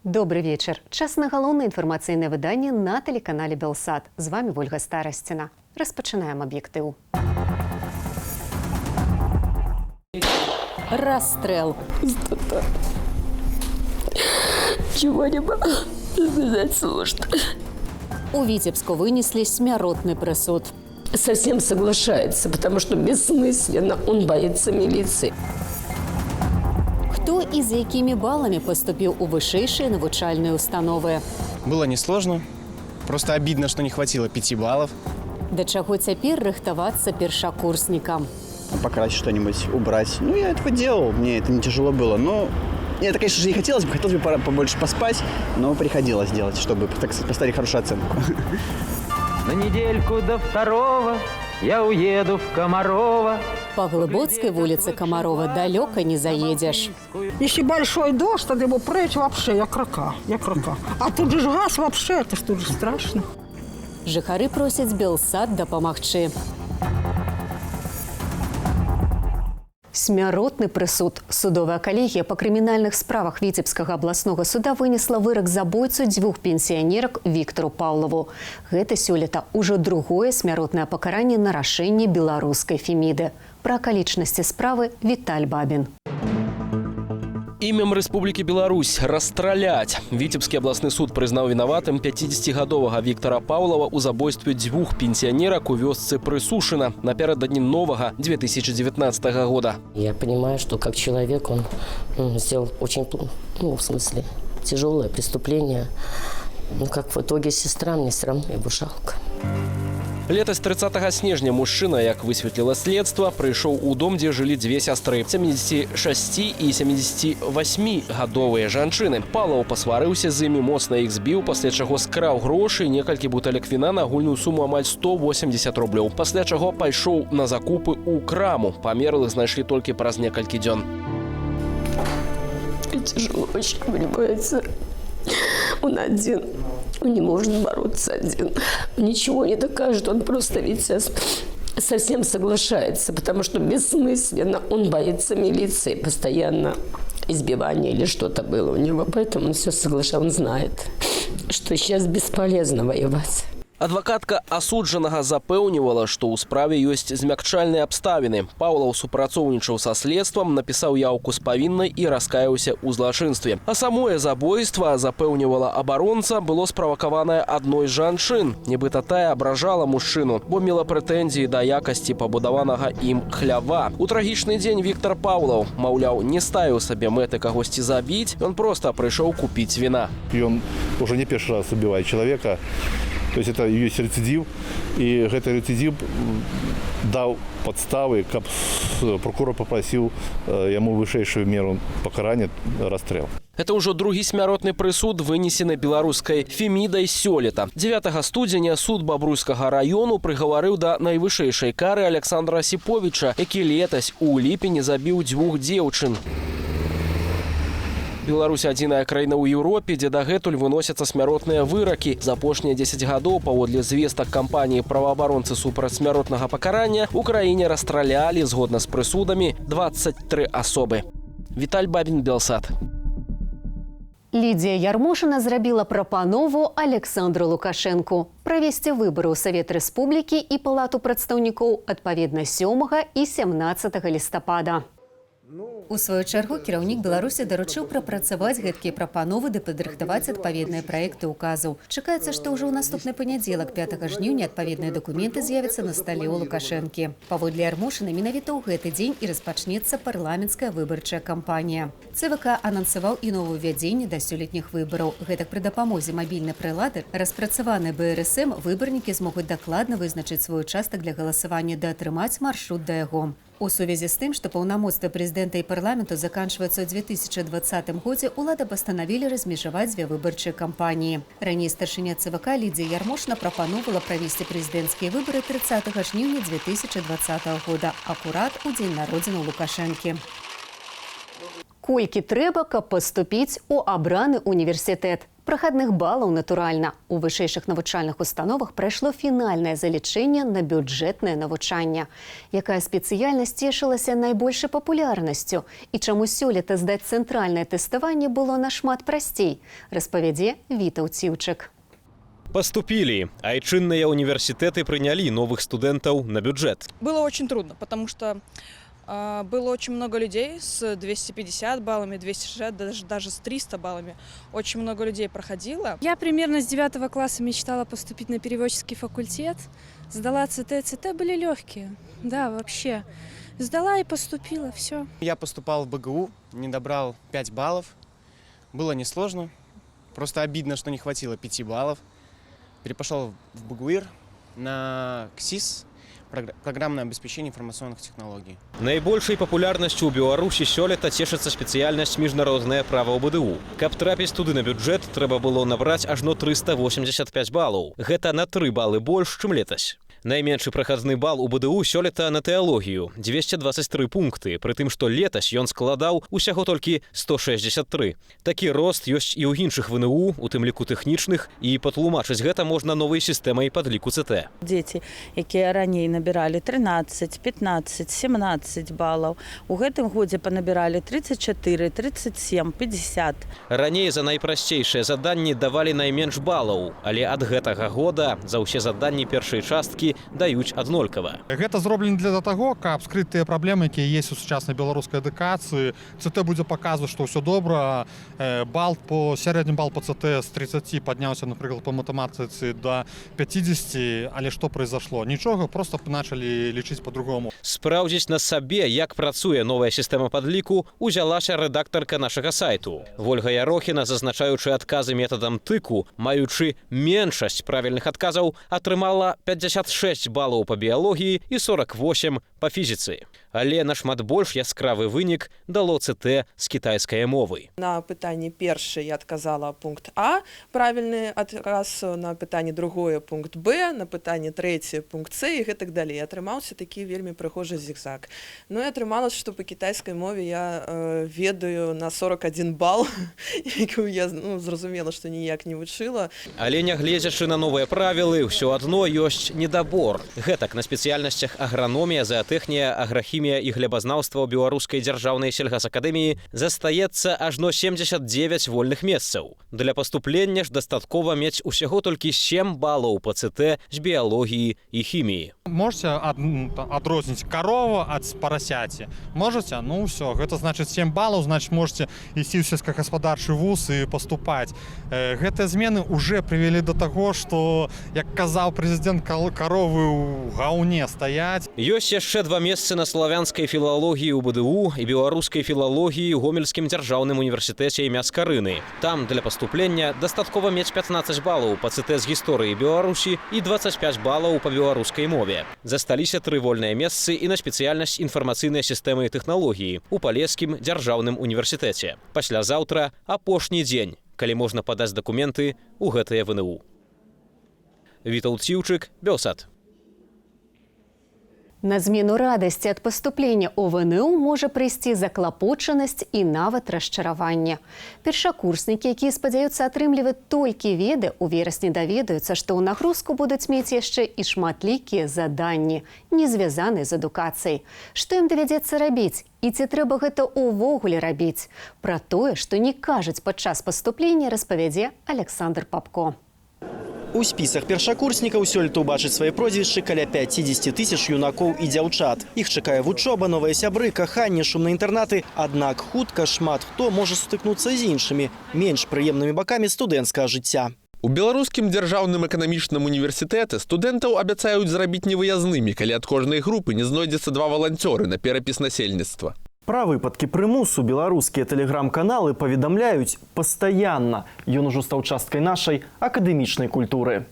Добрый вечер. Час на галоўнае інфармацыйнае выданне на тэлеканале Белсат. З вами Ольга Старасціна. Распачынаем аб'ектыў. Расстрел. Чего не могу сказать сложно. У Витебску вынесли смяротны прысуд. Совсем соглашается, потому что бессмысленно он боится милиции. Хто і з якімі баламі поступіў у вышэйшыя навучальныя установы? Было несложно. Просто обидно, что не хватило 5 баллов. Да чаго цяпер рыхтавацца першакурснікам? Покрасить что-нибудь, убрать. Ну, я этого делал, мне это не тяжело было. Но это, конечно же, не хотелось бы побольше поспать, но приходилось делать, чтобы, так сказать, поставить хорошую оценку. На недельку до 2 я уеду в Комарова. По Глыбоцкой улице Комарова далеко не заедешь. Если большой дождь, тогда его прячь вообще, як рака. А тут же газ вообще, это что же страшно. Жыхары просяць Белсат дапамагчы. Смяротны прысуд. Судовая калегія па крымінальных справах Віцебскага абласнога суда вынесла вырак забойцу 2 пенсіянерак Віктору Паўлаву. Гэта сёлета ўжо другое смяротнае пакаранне на рашэнне беларускай Феміды. Пра акалічнасці справы Віталь Бабін. Імем Рэспублікі Беларусь расстраляць. Віцебскі абласны суд прызнаў вінаватым 50-гадовага Віктора Паўлава ў забойстве 2 пенсіянерак у вёсцы Прысушына напярэдадні новага 2019 года. Я понимаю, что как человек он сделал очень, в смысле, тяжелое преступление. Ну, как в итоге сестра, мне все равно его жалко. Летась 30 снежня мужчына, як высветліла следства, прыйшоў у дом, дзе жылі 2 сястры – 76 і 78-гадовыя жанчыны. Паўлаў пасварыўся з імі, моцна іх збіў, пасля чаго скраў грошы і некалькі бутэлек віна на агульную суму амаль 180 рублёў. Пасля чаго пайшоў на закупы ў краму. Памерлых знайшлі толькі праз некалькі дзён. Тяжело очень, понимаете. Он один. Он не может бороться один. Ничего не докажет. Он просто ведь совсем соглашается, потому что бессмысленно он боится милиции. Постоянно избивание или что-то было у него. Поэтому он все соглашается. Он знает, что сейчас бесполезно воевать. Адвакатка асуджанага запэўнівала, што ў справе ёсць змякчальныя абставіны. Паўлаў супрацоўнічаў са следствам, напісаў яўку з павіннай і раскаяўся ў злачынстве. А самое забойства, запэўнівала абаронца, было справакаванае адной з жанчын. Нібыта тая абражала мужчыну, бо мела прэтэнзіі да якасці пабудаванага ім хлява. У трагічны дзень Віктор Паўлаў, маўляў, не ставіў сабе мэты кагосьці забіць, ён проста прыйшоў купіць віна. Ён уже не першы раз убівае чалавека. То есть это есть рецидив, и этот рецидив дал подставы, как прокурор попросил ему высшую меру покарания – расстрел. Это ўжо другі смяротны прысуд, вынесены беларускай Фемідай сёлета. 9 студзеня суд Бабруйскага району прыгаварыў да найвышэйшай кары Александра Осіповіча, які летась у ліпені забіў 2 дзеўчын. Беларусь – адзіная краіна ў Еўропе, дзе дагэтуль выносяцца смяротныя выракі. За апошнія 10 гадоў, паводле звестак кампаніі «Праваабаронцы супраць смяротнага пакарання», у краіне расстралялі, згодна з прысудамі, 23 асобы. Віталь Бабін, Белсат. Лідія Ярмошына зрабіла прапанову Александру Лукашэнку правесці выбары ў Савет Рэспублікі і Палату прадстаўнікоў адпаведна 7 і 17 лістапада. У сваю чаргу кіраўнік Беларусі даручыў прапрацаваць гэткія прапановы ды падрыхтаваць адпаведныя праекты указаў. Чакаецца, што ўжо ў наступны панядзелак 5 жніўня адпаведныя дакументы з'явяцца на стале ў Лукашэнкі. Паводле Ярмошыны, менавіта ў гэты дзень і распачнецца парламенцкая выбарчая кампанія. ЦВК анансаваў і новаўвядзенне да сёлетніх выбараў. Гэтак пры дапамозе мабільнай прылады, распрацаванай БРСМ, выбарнікі змогуць дакладна вызначыць свой участак для галасавання ды атрымаць маршрут да яго. У сувязі з тым, што паўнамоцтвы прэзідэнта і парламенту заканчваюцца ў 2020 годзе, улада пастанавілі размежаваць 2 выбарчыя кампаніі. Раней старшыня ЦВК Лідзія Ярмошына прапановала правесці прэзідэнцкія выбары 30 жніўня 2020 года, акурат у дзень народзінаў Лукашэнкі. Колькі трэба, каб паступіць у абраны універсітэт? Прахадных балаў, натуральна. У вышэйшых навучальных установах прайшло фінальнае залічэнне на бюджэтнае навучанне. Якая спецыяльнасць цешылася найбольшай папулярнасцю і чаму сёлета здаць цэнтральнае тэставанне было нашмат прасцей, распавядзе Вітаў Ціўчык. Поступили. Айчынныя университеты приняли новых студентов на бюджет. Было очень трудно, потому что было очень много людей с 250 баллами, 260, даже с 300 баллами. Очень много людей проходило. Я примерно с 9 класса мечтала поступить на переводческий факультет. Сдала ЦТ. ЦТ были легкие. Да, вообще. Сдала и поступила, все. Я поступал в БГУ, не добрал 5 баллов. Было несложно. Просто обидно, что не хватило 5 баллов. Перепошел в БГУИР на КСИС, программное обеспечение информационных технологий. Наибольшай популярнасцю ў Беларусі сёлета цешыцца спецыяльнасць міжнароднае права ў БДУ. Каб трапіць туды на бюджэт, трэба было набраць ажно 385 балаў. Гэта на 3 балы больш, чым летась. Найменшы прахадны бал у БДУ сёлета на тэалогію – 223 пункты, пры тым, што летась ён складаў усяго толькі 163. Такі рост ёсць і ў іншых ВНУ, у тым ліку тэхнічных, і патлумачыць гэта можна новай сістэмай падліку ЦТ. Дзеці, якія раней набіралі 13, 15, 17 балаў, у гэтым годзе панабіралі 34, 37, 50. Раней за найпрасцейшыя заданні давалі найменш балаў, але ад гэтага года за ўсе заданні першай часткі даюць аднолькава. Гэта зроблена для таго, каб скрыць тыя праблемы, якія ёсць у сучаснай беларускай адукацыі. ЦТ будзе паказваць, што ўсё добра. Сярэдні бал по ЦТ з 30 падняўся, напрыклад, по матэматыцы до 50, але што произошло? Нічога, просто пачалі лічыць по-другому. Спраўдзіць на сабе, як працуе новая сістэма падліку, узялася рэдактарка нашага сайту. Вольга Ярохіна, зазначаючы адказы метадам тыку, маючы меншасць правільных адказаў, атрымала 56 балаў па біялогіі і 48 па фізіцы. Але нашмат больш яскравы вынік дало ЦТ з кітайскай мовы. На пытанне першае я адказала пункт А, правільны адказ, на пытанне другое пункт Б, на пытанне трэцяе пункт С і гэтак далей. Атрымаўся такі вельмі прыгожы зігзаг. Ну і атрымалася, што па кітайскай мове я ведаю на 41 бал, якую я зразумела, што ніяк не вучыла. Але нягледзячы на новыя правілы, ўсё адно ёсць недабор. Гэтак на спецыяльнасцях аграномія, заатэхнія, аграхімія і глебазнаўства ў Беларускай дзяржаўнай сельгасакадэміі застаецца ажно 79 вольных месцаў. Для паступлення ж дастаткова мець усяго толькі 7 балаў па ЦТ з біялогіі і хіміі. Можете адрозніць карову ад парасяці? Можете? Ну ўсё, гэта значыць 7 балаў, значыць можете ісці ў сельскагаспадарчы вуз і паступаць. Гэтыя змены уже прывялі да таго, што, як казаў прэзідэнт, каровы ў гаўне стаяць. Ёсць яшчэ 2 месцы на славянскай філалогіі ў БДУ і беларускай філалогіі ў Гомельскім дзяржаўным універсітэце імя Скарыны. Там для паступлення дастаткова мець 15 балаў па ЦТ з гісторыі Беларусі і 25 балаў па беларускай мове. Засталіся 3 вольныя месцы і на спецыяльнасць інфармацыйнай сістэмы і тэхналогіі ў Палескім дзяржаўным універсітэце. Паслязаўтра апошні дзень, калі можна падаць дакументы ў гэтыя ВНУ. Вітаў Ціўчык, Белсат. На змену радасці ад паступлення ў ВНУ можа прыйсці заклапочанасць і нават расчараванне. Першакурснікі, якія спадзяюцца атрымліваць толькі веды, у верасні даведаюцца, што ў нагрузку будуць мець яшчэ і шматлікія заданні, не звязаныя з адукацыяй. Што ім давядзецца рабіць? І ці трэба гэта ўвогуле рабіць? Пра тое, што не кажуць падчас паступлення, распавядзе Александр Папко. У спісах першакурснікаў сёлета ўбачыць свае прозвішчы каля 50 тысяч юнакоў і дзяўчат. Іх чакае вучоба, новыя сябры, каханне, шумныя інтэрнаты. Аднак хутка шмат хто можа сутыкнуцца з іншымі, менш прыемнымі бакамі студэнцкага жыцця. У Беларускім дзяржаўным эканамічным універсітэце студэнтаў абяцаюць зрабіць невыязнымі, калі ад кожнай групы не знойдзецца 2 валанцёры на перапіс насельніцтва. Пра выпадкі прымусу беларускія тэлеграм-каналы паведамляюць пастаянна. Ён ужо стаў часткай нашай акадэмічнай культуры.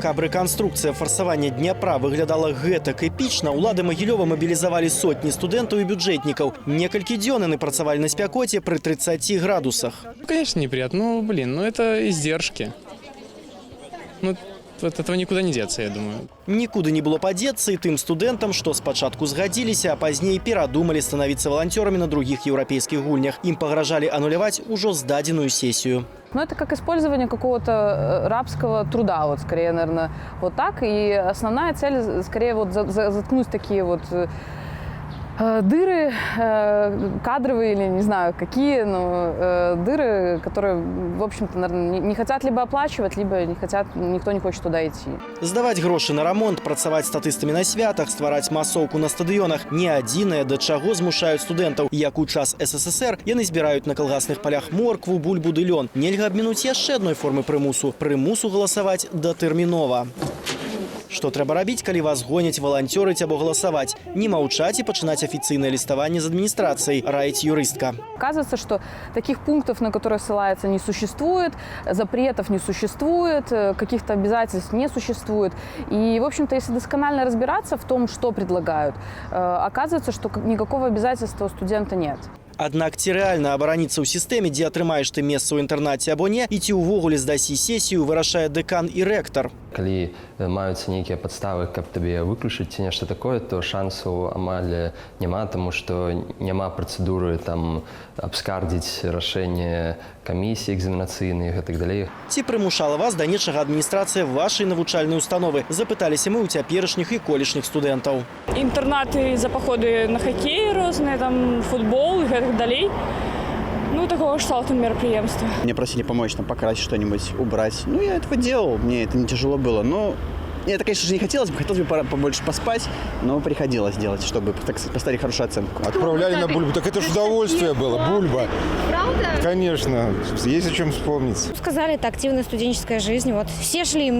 Каб рэканструкцыя фарсавання Дняпра выглядала гэтак эпічна, улады Магілёва мабілізавалі сотні студэнтаў і бюджэтнікаў. Некалькі дзён яны працавалі на спякоце пры 30 градусах. Конечно, неприятно. Это издержки. от этого никуда не деться, я думаю. Нікуды не было падзецца і тым студэнтам, што спачатку згадзіліся, а пазней перадумалі становіцца валанцёрамі на другіх еўрапейскіх гульнях. Ім пагражалі ануляваць ужо здадзеную сессию. Ну, это как использование какого-то рабского труда, вот скорее, наверное, вот так. И основная цель, скорее, вот заткнуть такие вот дыры кадровые или не знаю какие, но дыры, которые, в общем-то, наверное, не хотят либо оплачивать, либо не хотят, никто не хочет туда идти. Здаваць грошы на рамонт, працаваць статыстамі на святах, ствараць масоўку на стадыёнах – не адзінае, да чаго змушаюць студэнтаў. Як у час СССР яны збіраюць на калгасных полях моркву, бульбу ды лён. Нельга абмінуць яшчэ адной формы прымусу – прымусу галасаваць датэрмінова. Што трэба рабіць, калі вас гоняць валанцёрыць або галасаваць? Не маўчаць і пачынаць афіцыйнае ліставанне з адміністрацыяй, раіць юрыстка. Оказывается, что таких пунктов, на которые ссылается, не существует, запретов не существует, каких-то обязательств не существует. И, в общем-то, если досконально разбираться в том, что предлагают, оказывается, что никакого обязательства у студента нет. Аднак ці рэальна абараніцца ў сістэме, дзе атрымаеш ты месца ў інтэрнаце або не, і ці ўвогуле здасі сесію, вырашае дэкан і рэктар. Калі маюцца нейкія падставы, каб табе выключыць ці нешта такое, то шансаў амаль няма, таму што няма працэдуры там абскардзіць рашэнне камісіі экзаменацыйных і так далей. Ці прымушала вас да нечага адміністрацыя вашай навучальнай установы? Запыталіся мы ў цяперашніх і колішніх студэнтаў. Інтэрнаты за паходы на хакей розныя, там футбол і гэтак далей. Ну, такого штата мероприемства. Мне просили помочь, там, покрасить что-нибудь, убрать. Ну, я этого делал, мне это не тяжело было. Но это, конечно же, не хотелось бы побольше поспать, но приходилось делать, чтобы, так сказать, поставить хорошую оценку. Отправляли на бульбу. Так это же удовольствие было, бульба. Правда? Конечно, есть о чем вспомнить. Сказали, это активная студенческая жизнь. Вот все шли,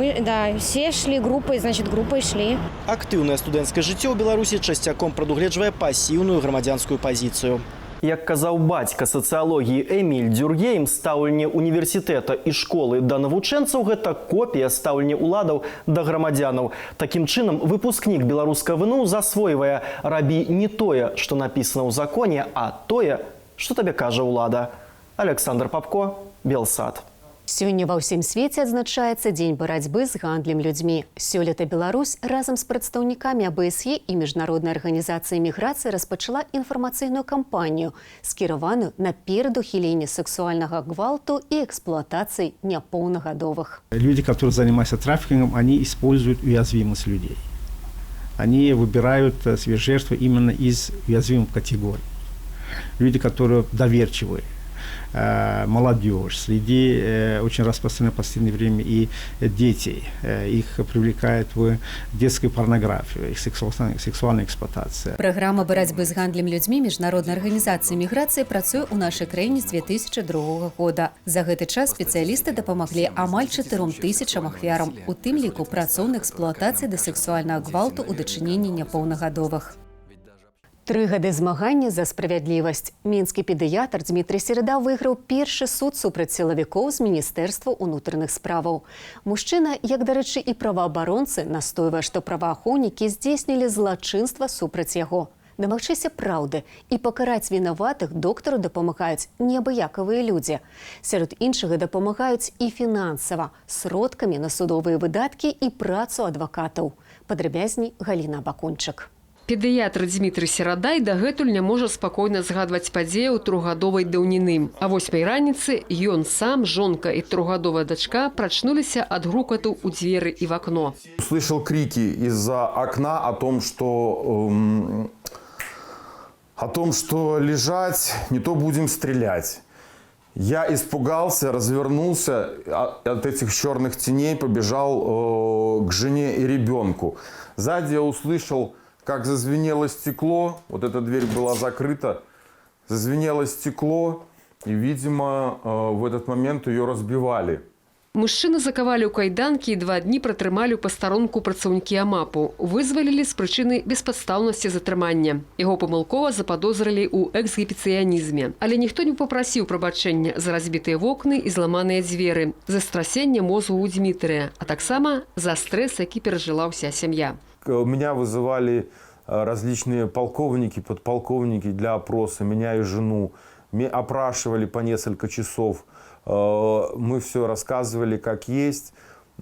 все шли группой, значит, группой шли. Актыўнае студэнцкае жыццё ў Беларусі часцяком прадугледжвае пасіўную грамадзянскую пазіцыю. Як казаў бацька сацыялогіі Эміль Дюргейм, стаўленне універсітэта і школы да навучэнцаў – гэта копія стаўлення ўладаў да грамадзянаў. Такім чынам, выпускнік беларускай ВНУ засвойвае «рабі не тое, што напісана ў законе, а тое, што табе кажа ўлада». Александр Попко, Белсад. Сёння ва ўсім свеце адзначаецца дзень барацьбы з гандлем людзьмі. Сёлета Беларусь разам з прадстаўнікамі АБСЕ і Міжнароднай арганізацыі міграцыі распачала інфармацыйную кампанію, скіраваную на перадухіленне сексуальнага гвалту і эксплуатацыі няпоўнагадовых. Люди, которые занимаются трафикингом, они используют уязвимость людей. Они выбирают свои жертвы именно из уязвимых категорий. Люди, которые доверчивые. Молодежь, среди очень распространено в последнее время и детей. Их привлекает в детскую порнографию, их сексуальная эксплуатация. Программа борьбы с гандлем людьми Міжнароднай арганізацыі міграцыі працуе ў нашай краіне з 2002 года. За гэты час спецыялісты дапамаглі амаль 4000 ахвярам, у тым ліку працоўнай эксплуатацыі да сексуальнага гвалту ў дачыненні няпоўнагадовых. 3 гады змагання за справядлівасць. Мінскі педыятр Дмітрый Середа выйграў першы суд супраць сілавікоў з Міністэрства ўнутраных справаў. Мужчына, як, дарэчы, і праваабаронцы, настойвае, што праваахоўнікі здзейснілі злачынства супраць яго. Дамагчыся праўды і пакараць вінаватых доктару дапамагаюць неабыякавыя людзі. Сярод іншага дапамагаюць і фінансава, сродкамі на судовыя выдаткі і працу адвакатаў. Падрабязней Галіна Бакунчык. Педыятр Дмітрый Серадай дагэтуль не можа спакойна згадваць падзею трохгадовай даўніны. А 8 раніцы ён сам, жонка і трохгадовая дачка прачнуліся ад грукату ў дзверы і в окно. Услышал крики из-за окна о том, что лежать, не то будем стрелять. Я испугался, развернулся, от этих черных теней побежал к жене и ребенку. Сзади я услышал, как зазвенело стекло, вот эта дверь была закрыта, зазвенело стекло, и, видимо, в этот момент ее разбивали. Мужчыну закавалі ў кайданкі і 2 дні пратрымалі ў пастарунку працаўнікі АМАПу. Вызвалілі з прычыны беспадстаўнасці затрымання. Яго памылкова западозрылі ў эксгібіцыянізме. Але ніхто не папрасіў прабачэння за разбітыя вокны і зламаныя дзверы, за страсенне мозгу ў Дмітрыя, а таксама за стрэс, які перажыла ўся сям'я. Меня вызывали различные полковники, подполковники для опроса, меня и жену. Опрашивали по несколько часов. Мы все рассказывали как есть.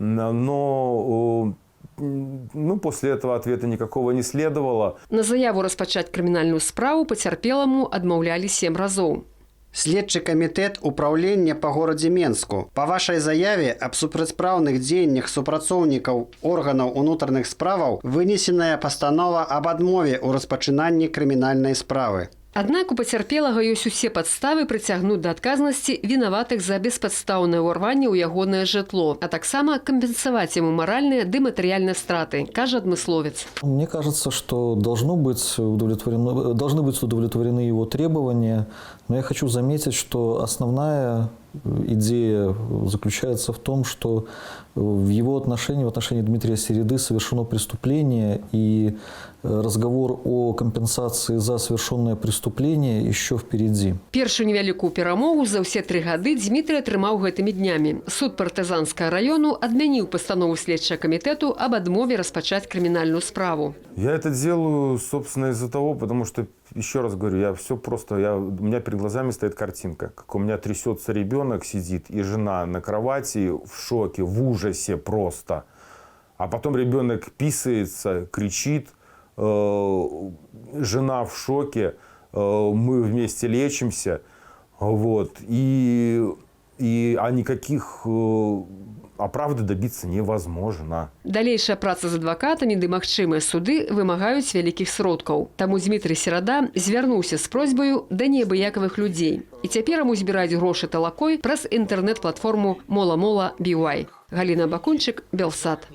но после этого ответа никакого не следовало. На заяву распачаць крымінальную справу пацярпеламу адмаўлялі 7 разоў. Следчы камітэт управлення па горадзе Менску. Па вашай заяве аб супрацьпраўных дзеяннях супрацоўнікаў органаў унутраных справаў вынесеная пастанова аб адмове ў распачынанні крымінальнай справы. Аднак у пацярпелага ёсць усе падставы прыцягнуць да адказнасці вінаватых за беспадстаўнае ўварванне ў ягонае жытло, а таксама кампенсаваць яму маральныя ды матэрыяльныя страты, кажа адмысловец. Мне кажется, что должны быть удовлетворены его требования, но я хочу заметить, что основная идея заключается в том, что в его отношении, в отношении Дмитрия Середы совершено преступление, и разговор о компенсации за совершенное преступление еще впереди. Першую невялікую перамогу за ўсе 3 гады Дмітрый атрымаў гэтымі днямі. Суд партызанскага району адмяніў пастанову следчага камітэту об адмове распачаць крымінальную справу. Я это делаю, собственно, из-за того, потому что, еще раз говорю, у меня перед глазами стоит картинка, как у меня трясется ребенок, сидит, и жена на кровати в шоке, в ужасе просто. А потом ребенок писается, кричит, жена в шоке, мы вместе лечимся, вот, а никаких правды добиться невозможно. Далейшая праца з адвакатамі ды магчымыя суды вымагаюць вялікіх сродкаў. Таму Дмітрий Серада звярнуўся з просьбаю да неабыякавых людзей. І цяпер яму збіраюць грошы талакой праз інтэрнэт-платформу Мола BY. Галіна Бакунчык, Белсат.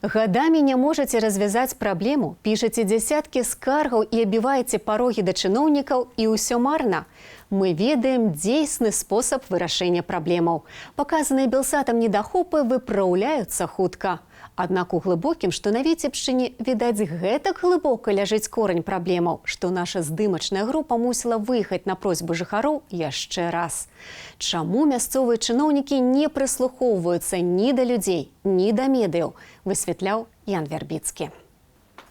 Гадамі не можаце развязаць праблему, пішаце дзясяткі скаргаў і абіваеце парогі да чыноўнікаў, і ўсё марна. Мы ведаем дзейсны спосаб вырашэння праблемаў. Паказаныя Белсатам недахопы выпраўляюцца хутка. Аднак у глыбокім, што на Віцебшчыне, відаць, гэтак глыбока ляжыць корань праблемаў, што наша здымачная група мусіла выехаць на просьбу жыхароў яшчэ раз. Чаму мясцовыя чыноўнікі не прыслухоўваюцца ні да людзей, ні да медыяў, высвятляў Ян Вярбіцкі.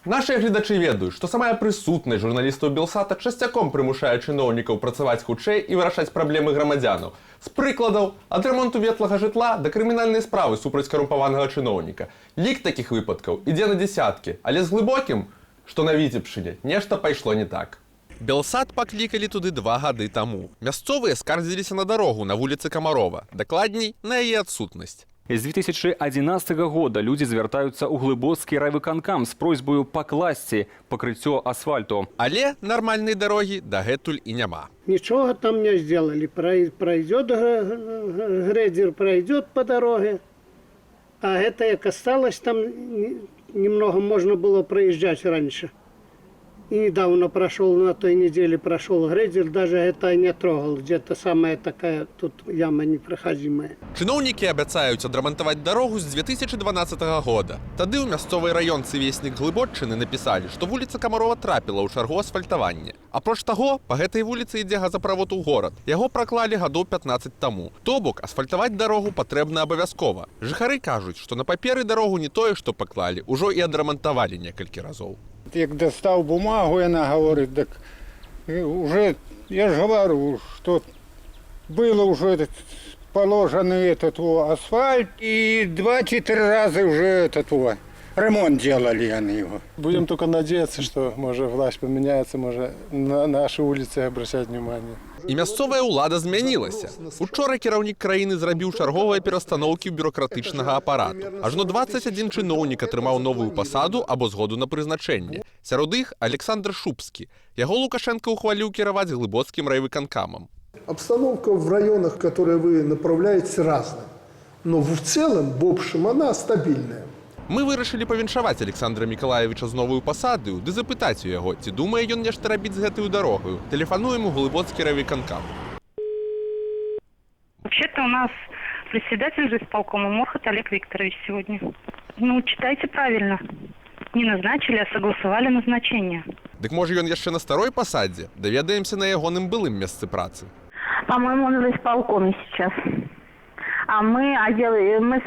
Наши гледачы ведаюць, што самая прысутнасць журналістаў Белсата часцяком прымушае чыноўнікаў працаваць хутчэй і вырашаць праблемы грамадзянаў. З прыкладаў, ад ремонту ветлага жытла да крымінальнай справы супраць карумпаванага чыноўніка. Лік такіх выпадкаў ідзе на дзясяткі, але з глыбокім, што на Віцебшчыне, нешта пайшло не так. Белсат паклікалі туды 2 гады таму. Мясцовыя скардзіліся на дарогу на вуліцы Камарова, дакладней, на яе адсутнасць. З 2011 года людзі звяртаюцца ў глыбоцкі райвыканкам з просьбаю пакласці пакрыццё асфальту. Але нармальнай дарогі дагэтуль і няма. Ничего там не сделали. Пройдет грейдер, пройдет по дороге. А это как осталось, там немного можно было проезжать раньше. И недавно прошел, на той неделе прошел грейдер, даже это не трогал. Где-то самая такая тут яма непроходимая. Чыноўнікі абяцаюць адрамантаваць дарогу з 2012 года. Тады ў мясцовы раёнцы «Веснік Глыбоччыны» напісалі, што вуліца Камарова трапіла ў чаргу асфальтавання. Апроч таго, па гэтай вуліцы ідзе газаправод у горад. Яго праклалі гадоў 15 таму. То бок, асфальтаваць дарогу патрэбна абавязкова. Жыхары кажуць, што на паперы дарогу не тое, што паклалі, ужо і адрамантавалі некалькі разоў. Як достал бумагу, она говорит, так уже, я же говорю, что было уже положенный этот асфальт, и 2-4 раза уже ремонт делали они его. Будем только надеяться, что, может, власть поменяется, может, на наши улицы обращать внимание. І мясцовая ўлада змянілася. Учора кіраўнік краіны зрабіў чарговыя перастаноўкі бюрократычнага апарату. Ажно 21 чыноўнік атрымаў новую пасаду або згоду на прызначэнне. Сярод іх Александр Шупскі. Яго Лукашенко ухваліў кіраваць глыбоцкім райвыканкамам. Обстановка в районах, которые вы направляете, разная. Но в целом, в общем, она стабильная. Мы вырашылі павіншаваць Александра Мікалаевіча з новую пасадаю ды запытаць у яго, ці думае ён нешта рабіць з гэтую дарогаю. Тэлефануем у глыбоцкі райвыканкам. Вообще-то у нас председатель же исполкома Мохот Олег Викторович сегодня. Ну, читайте правильно. Не назначили, а согласовали назначение. Дык можа ён яшчэ на старой пасадзе? Даведаемся на ягоным былым месцы працы. По-моему, он в исполкоме сейчас. А мы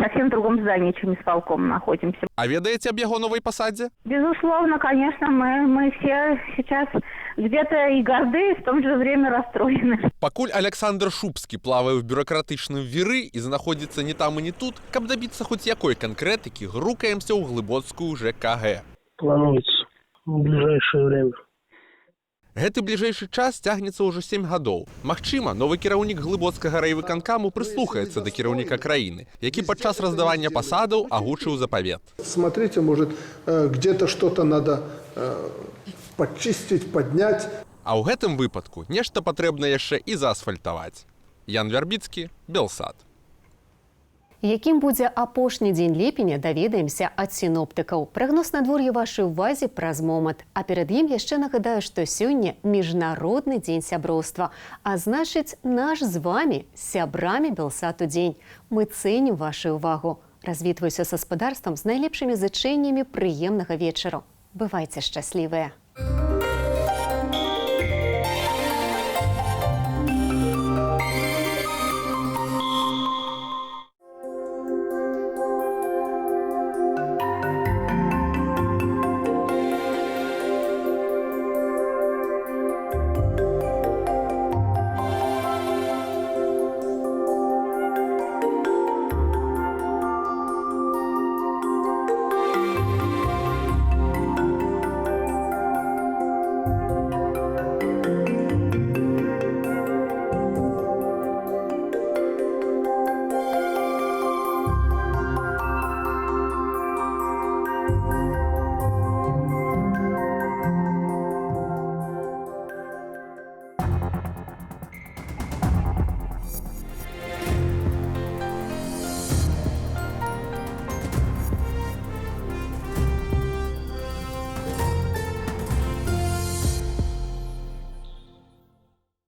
совсем в другом здании, чем исполком находимся. А ведаеце аб яго новой пасадзе? Безусловно, конечно, мы все сейчас где-то и горды, и в то же время расстроены. Пакуль Александр Шубскі плавае ў бюракратычным віры і знаходзіцца не там і не тут, каб дабіцца хоць якой канкрэтыкі, грукаемся ў глыбоцкую ЖКГ. Плануецца в ближайшее время. Гэты бліжэйшы час цягнецца ўжо 7 гадоў. Магчыма, новы кіраўнік глыбоцкага райвыканкаму прыслухаецца да кіраўніка краіны, які падчас раздавання пасадаў агучыў запавет. Смотрите, может, где-то что-то надо подчистить, поднять. А ў гэтым выпадку нешта патрэбна яшчэ і заасфальтаваць. Ян Вярбіцкі, Белсат. Якім будзе апошні дзень ліпеня, даведаемся ад сіноптыкаў. Прагноз надвор'я вашай увазе праз момант. А перад ім яшчэ нагадаю, што сёння міжнародны дзень сяброўства. А значыць, наш з вамі, сябрамі Белсату дзень. Мы цэнім вашу увагу. Развітваюся са гаспадарствам з найлепшымі зычэннямі прыемнага вечару. Бывайце шчаслівыя.